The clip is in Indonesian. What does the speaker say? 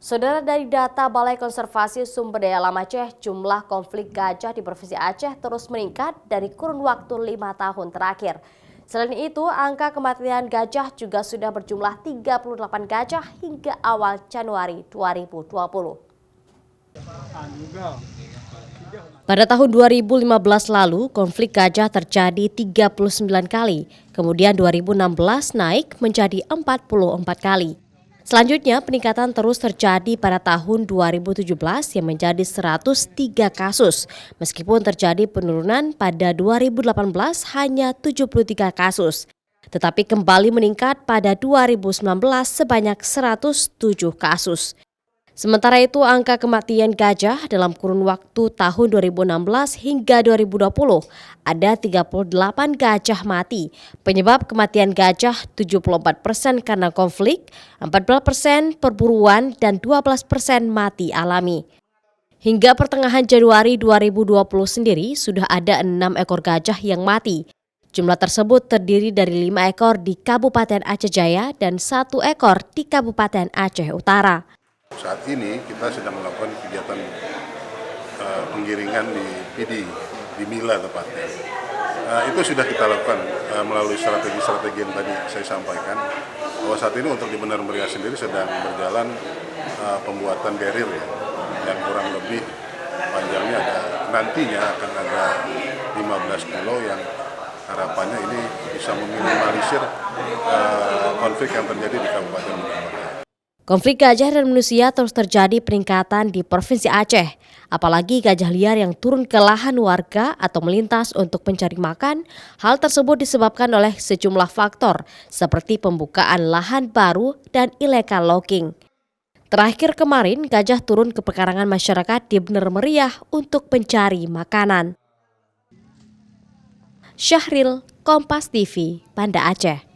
Saudara, dari data Balai Konservasi Sumber Daya Alam Aceh, jumlah konflik gajah di Provinsi Aceh terus meningkat dari kurun waktu 5 tahun terakhir. Selain itu, angka kematian gajah juga sudah berjumlah 38 gajah hingga awal Januari 2020. Pada tahun 2015 lalu, konflik gajah terjadi 39 kali, kemudian 2016 naik menjadi 44 kali. Selanjutnya, peningkatan terus terjadi pada tahun 2017 yang menjadi 103 kasus, meskipun terjadi penurunan pada 2018 hanya 73 kasus. Tetapi kembali meningkat pada 2019 sebanyak 107 kasus. Sementara itu, angka kematian gajah dalam kurun waktu tahun 2016 hingga 2020 ada 38 gajah mati. Penyebab kematian gajah 74% karena konflik, 14% perburuan, dan 12% mati alami. Hingga pertengahan Januari 2020 sendiri sudah ada 6 ekor gajah yang mati. Jumlah tersebut terdiri dari 5 ekor di Kabupaten Aceh Jaya dan 1 ekor di Kabupaten Aceh Utara. Saat ini kita sedang melakukan kegiatan penggiringan di PD, di Mila tepatnya. Itu sudah kita lakukan melalui strategi-strategi yang tadi saya sampaikan. Bahwa saat ini untuk di Benar Meriah sendiri sedang berjalan pembuatan barrier ya, yang kurang lebih panjangnya nantinya akan ada 15 kilo yang harapannya ini bisa meminimalisir konflik yang terjadi di Kabupaten Benar Meriah. Konflik gajah dan manusia terus terjadi peningkatan di Provinsi Aceh. Apalagi gajah liar yang turun ke lahan warga atau melintas untuk mencari makan. Hal tersebut disebabkan oleh sejumlah faktor seperti pembukaan lahan baru dan illegal logging. Terakhir kemarin, gajah turun ke pekarangan masyarakat di Benar Meriah untuk mencari makanan. Syahril, Kompas TV, Banda Aceh.